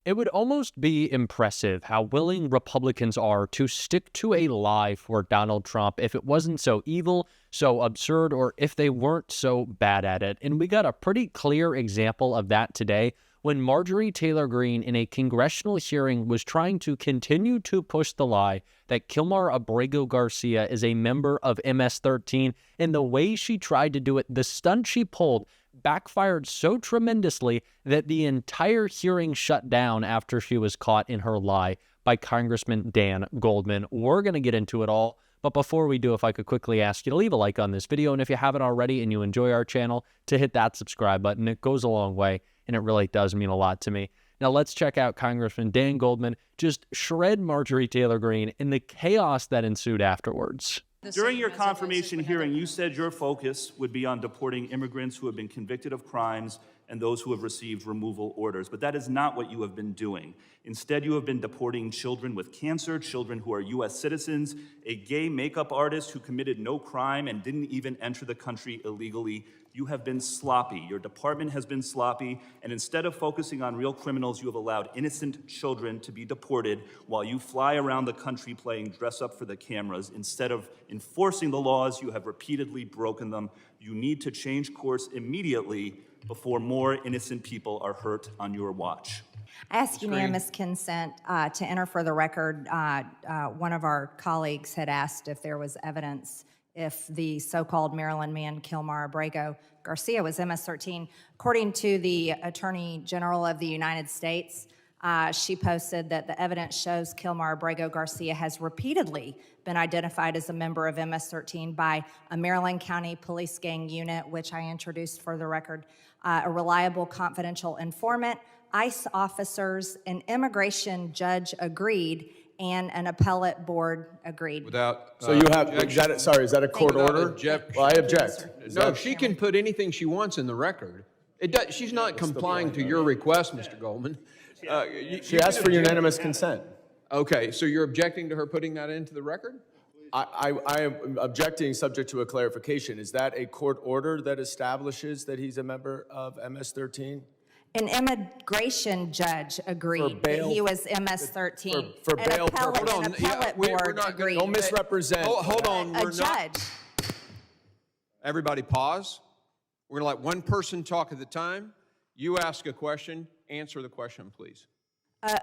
It would almost be impressive how willing Republicans are to stick to a lie for Donald Trump if it wasn't so evil, so absurd, or if they weren't so bad at it. And we got a pretty clear example of that today when Marjorie Taylor Greene in a congressional hearing was trying to continue to push the lie that Kilmar Abrego Garcia is a member of MS-13. And the way she tried to do it, the stunt she pulled, backfired so tremendously that the entire hearing shut down after she was caught in her lie by Congressman Dan Goldman. We're going to get into it all, but before we do, if I could quickly ask you to leave a like on this video, and if you haven't already and you enjoy our channel, to hit that subscribe button. It goes a long way, and it really does mean a lot to me. Now let's check out Congressman Dan Goldman just shred Marjorie Taylor Greene in the chaos that ensued afterwards. During your confirmation hearing, you said your focus would be on deporting immigrants who have been convicted of crimes and those who have received removal orders. But that is not what you have been doing. Instead, you have been deporting children with cancer, children who are U.S. citizens, a gay makeup artist who committed no crime and didn't even enter the country illegally. You have been sloppy. Your department has been sloppy. And instead of focusing on real criminals, you have allowed innocent children to be deported while you fly around the country playing dress up for the cameras. Instead of enforcing the laws, you have repeatedly broken them. You need to change course immediately before more innocent people are hurt on your watch. I ask unanimous consent to enter for the record. One of our colleagues had asked if there was evidence if the so-called Maryland man, Kilmar Abrego Garcia, was MS-13. According to the Attorney General of the United States, she posted that the evidence shows Kilmar Abrego Garcia has repeatedly been identified as a member of MS-13 by a Maryland County Police Gang unit, which I introduced for the record, a reliable confidential informant, ICE officers, an immigration judge agreed, and an appellate board agreed. Without, So you have, is that a court order? Well, I object. no, she can put anything she wants in the record. She's not complying to your request, Mr. Goldman. She asked for unanimous consent. Okay, so you're objecting to her putting that into the record? I am objecting subject to a clarification. Is that a court order that establishes that he's a member of MS-13? An immigration judge agreed that he was MS-13. For bail purposes. An appellate board agreed. Don't misrepresent. Hold on, A judge. Everybody pause. We're gonna let one person talk at a time. You ask a question, answer the question, please.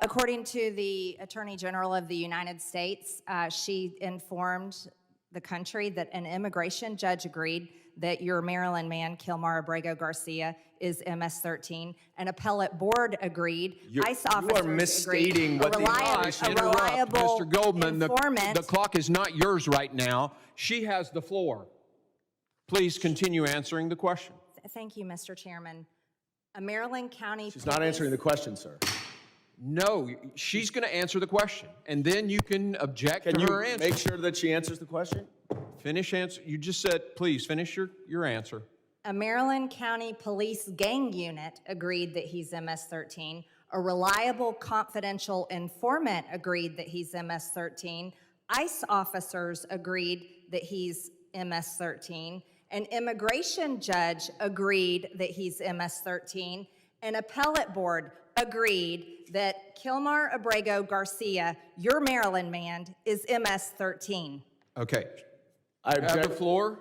According to the Attorney General of the United States, she informed the country that an immigration judge agreed that your Maryland man, Kilmar Abrego Garcia, is MS-13. An appellate board agreed. ICE officers are misstating agreed. what A reliable Mr. Goldman, informant. the clock is not yours right now. She has the floor. Please continue answering the question. Thank you, Mr. Chairman. A Maryland County She's not answering the question, sir. No, she's going to answer the question, and then you can object to her answer. Make sure that she answers the question? Finish answer. You just said, please finish your answer. A Maryland County Police Gang unit agreed that he's MS-13. A reliable confidential informant agreed that he's MS-13. ICE officers agreed that he's MS-13. An immigration judge agreed that he's MS-13. An appellate board agreed that Kilmar Abrego Garcia, your Maryland man, is MS-13. Okay. I You have the object. floor.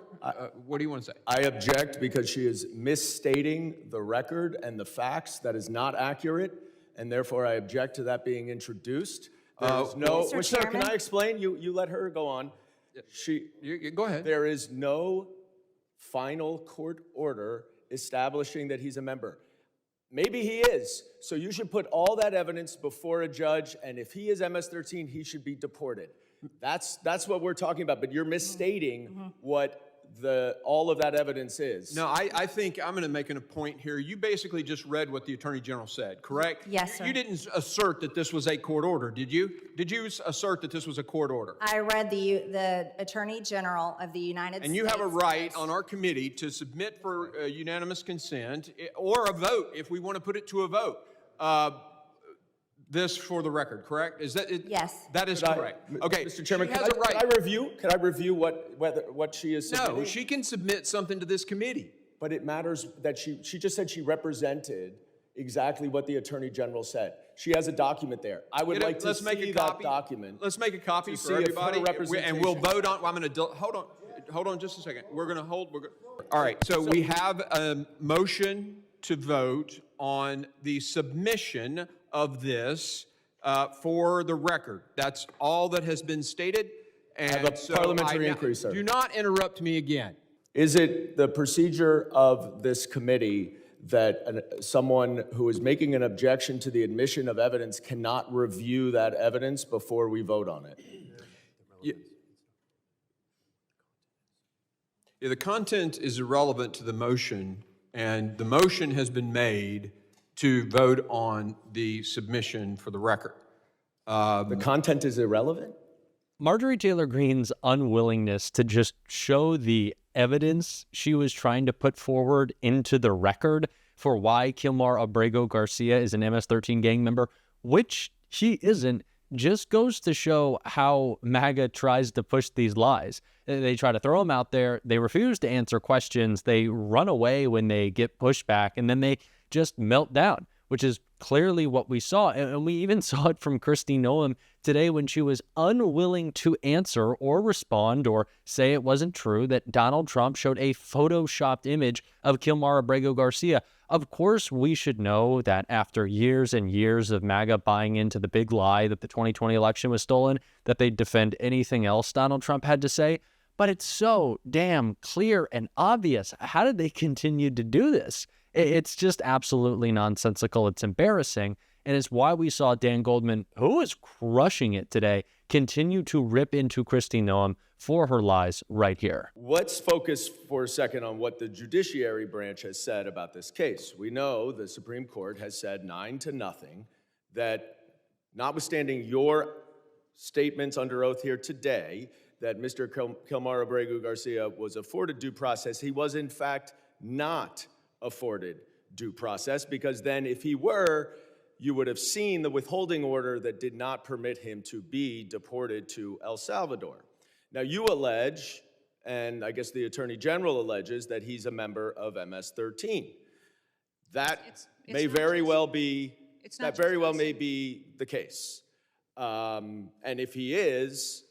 What do you want to say? I object because she is misstating the record and the facts. That is not accurate, and therefore I object to that being introduced. There's no. Mr. Well, sir, can Chairman? I explain? You let her go on. Go ahead. There is no final court order establishing that he's a member. Maybe he is. So you should put all that evidence before a judge, and if he is MS-13, he should be deported. That's what we're talking about, but you're misstating what all of that evidence is. No, I think I'm going to make a point here. You basically just read what the Attorney General said, correct? Yes, sir. You didn't assert that this was a court order, did you? Did you assert that this was a court order? I read the Attorney General of the United States. And you have a right on our committee to submit for unanimous consent or a vote if we want to put it to a vote. This for the record, correct? Is that it? Yes. That is correct. Okay, Mr. Chairman, she has a right. Can I review what she is submitting? No, she can submit something to this committee. But it matters that she just said she represented exactly what the Attorney General said. She has a document there. I would like to see that document. Let's make a copy to for see if her everybody, and we'll representation- vote on. I'm going to hold on just a second. All right. So we have a motion to vote on the submission of this for the record. That's all that has been stated. And have a parliamentary inquiry, sir. Do not interrupt me again. Is it the procedure of this committee that someone who is making an objection to the admission of evidence cannot review that evidence before we vote on it? Yeah, the content is irrelevant to the motion, and the motion has been made to vote on the submission for the record. The content is irrelevant? Marjorie Taylor Greene's unwillingness to just show the evidence she was trying to put forward into the record for why Kilmar Abrego Garcia is an MS-13 gang member, which he isn't, just goes to show how MAGA tries to push these lies. They try to throw them out there. They refuse to answer questions. They run away when they get pushback, and then they just melt down, which is clearly what we saw. And we even saw it from Kristi Noem today when she was unwilling to answer or respond or say it wasn't true that Donald Trump showed a photoshopped image of Kilmar Abrego Garcia. Of course, we should know that after years and years of MAGA buying into the big lie that the 2020 election was stolen, that they'd defend anything else Donald Trump had to say. But it's so damn clear and obvious. How did they continue to do this? It's just absolutely nonsensical. It's embarrassing. And it's why we saw Dan Goldman, who is crushing it today, continue to rip into Kristi Noem for her lies right here. Let's focus for a second on what the judiciary branch has said about this case. We know the Supreme Court has said 9-0 that notwithstanding your statements under oath here today, that Mr. Kilmar Abrego Garcia was afforded due process, he was in fact not afforded due process, because then if he were, you would have seen the withholding order that did not permit him to be deported to El Salvador. Now you allege, and I guess the Attorney General alleges, that he's a member of MS-13. That may very well be, that very well may be the case. And if he is,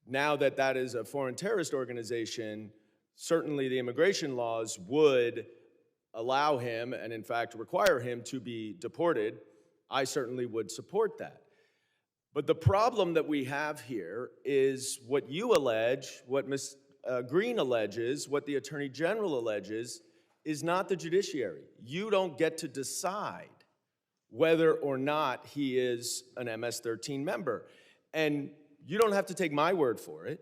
now that that is a foreign terrorist organization, certainly the immigration laws would allow him, and in fact require him, to be deported. I certainly would support that. But the problem that we have here is what you allege, what Ms. Green alleges, what the Attorney General alleges, is not the judiciary. You don't get to decide whether or not he is an MS-13 member. And you don't have to take my word for it,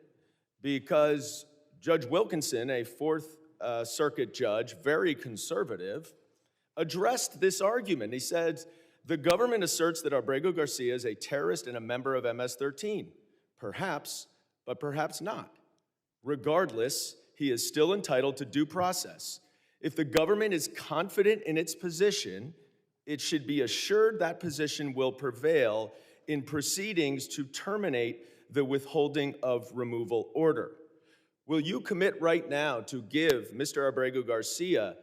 because Judge Wilkinson, a Fourth Circuit judge, very conservative, addressed this argument. He said, the government asserts that Abrego Garcia is a terrorist and a member of MS-13. Perhaps, but perhaps not. Regardless, he is still entitled to due process. If the government is confident in its position, it should be assured that position will prevail in proceedings to terminate the withholding of removal order. Will you commit right now to give Mr. Abrego Garcia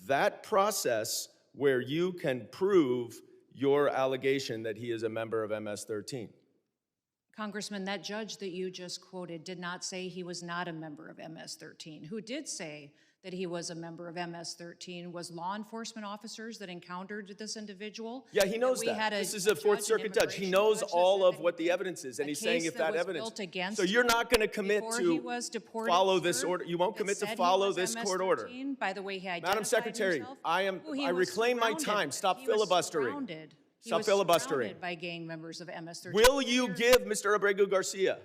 that process where you can prove your allegation that he is a member of MS-13? Congressman, that judge that you just quoted did not say he was not a member of MS-13. Who did say that he was a member of MS-13 was law enforcement officers that encountered this individual. Yeah, he knows that. This is a Fourth Circuit judge. He knows all of what the evidence is, and he's saying if that evidence... So you're not going to commit to follow this order? You won't commit to follow this court order? By the way, he identified Madam Secretary, himself. I reclaim my time. Stop filibustering. Stop filibustering. Surrounded by gang members of MS-13. Will you give Mr. Abrego Garcia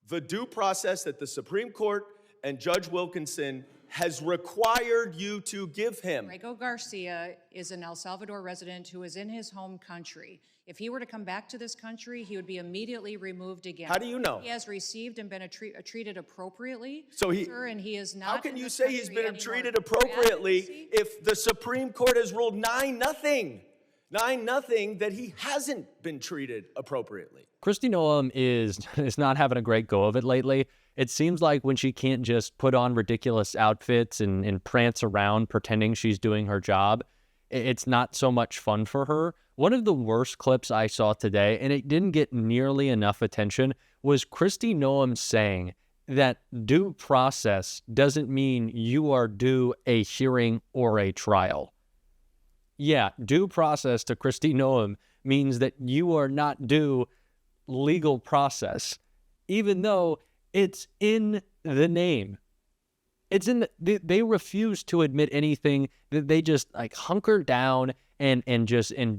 the due process that the Supreme Court and Judge Wilkinson has required you to give him? Abrego Garcia is an El Salvador resident who is in his home country. If he were to come back to this country, he would be immediately removed again. How do you know? He has received and been treated appropriately, so sir, and he is not. How can you say he's been treated appropriately if the Supreme Court has ruled 9-0? 9-0 that he hasn't been treated appropriately. Kristi Noem is not having a great go of it lately. It seems like when she can't just put on ridiculous outfits and prance around pretending she's doing her job, it's not so much fun for her. One of the worst clips I saw today, and it didn't get nearly enough attention, was Kristi Noem saying that due process doesn't mean you are due a hearing or a trial. Yeah, due process to Kristi Noem means that you are not due legal process, even though it's in the name. It's in they refuse to admit anything. That they just like hunker down and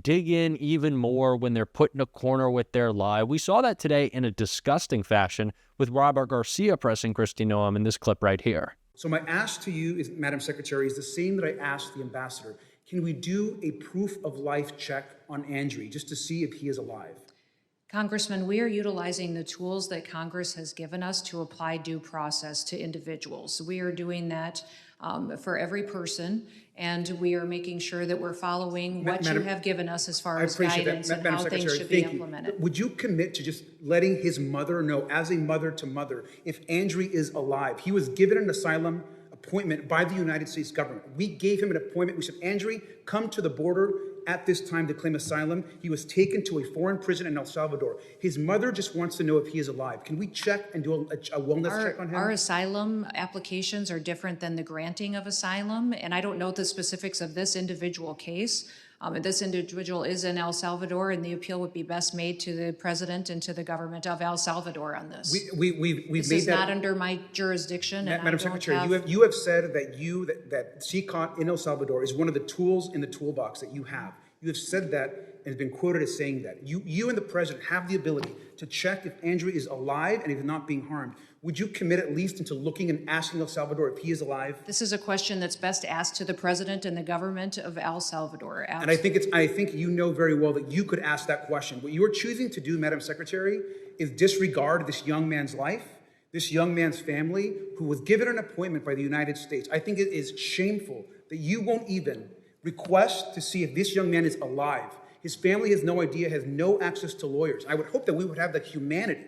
dig in even more when they're put in a corner with their lie. We saw that today in a disgusting fashion with Robert Garcia pressing Kristi Noem in this clip right here. So my ask to you, Madam Secretary, is the same that I asked the ambassador. Can we do a proof of life check on Andrew just to see if he is alive? Congressman, we are utilizing the tools that Congress has given us to apply due process to individuals. We are doing that for every person, and we are making sure that we're following what you have given us as far as guidance and how things should be implemented. Would you commit to just letting his mother know, as a mother to mother, if Andrew is alive? He was given an asylum appointment by the United States government. We gave him an appointment. We said, Andrew, come to the border at this time to claim asylum. He was taken to a foreign prison in El Salvador. His mother just wants to know if he is alive. Can we check and do a wellness check on him? Our asylum applications are different than the granting of asylum, and I don't know the specifics of this individual case. This individual is in El Salvador, and the appeal would be best made to the president and to the government of El Salvador on this. This is not under my jurisdiction. Madam Secretary, you have said that CCOT in El Salvador is one of the tools in the toolbox that you have. You have said that and has been quoted as saying that. You and the president have the ability to check if Andrew is alive and if he's not being harmed. Would you commit at least into looking and asking El Salvador if he is alive? This is a question that's best asked to the president and the government of El Salvador. And I think you know very well that you could ask that question. What you are choosing to do, Madam Secretary, is disregard this young man's life, this young man's family, who was given an appointment by the United States. I think it is shameful that you won't even request to see if this young man is alive. His family has no idea, has no access to lawyers. I would hope that we would have the humanity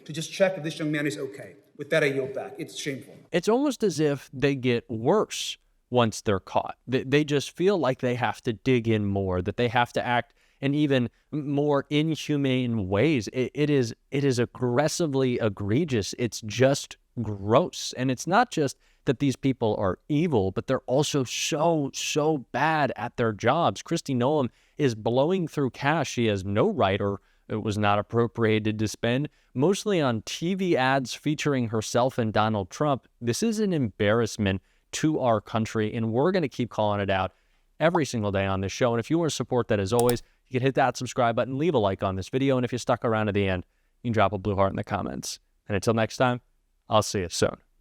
to just check if this young man is okay. With that, I yield back. It's shameful. It's almost as if they get worse once they're caught. They just feel like they have to dig in more, that they have to act in even more inhumane ways. It is aggressively egregious. It's just gross. And it's not just that these people are evil, but they're also so bad at their jobs. Kristi Noem is blowing through cash she has no right or it was not appropriated to spend, mostly on TV ads featuring herself and Donald Trump. This is an embarrassment to our country, and we're going to keep calling it out every single day on this show. And if you want to support that, as always, you can hit that subscribe button, leave a like on this video, and if you stuck around to the end, you can drop a blue heart in the comments. And until next time, I'll see you soon.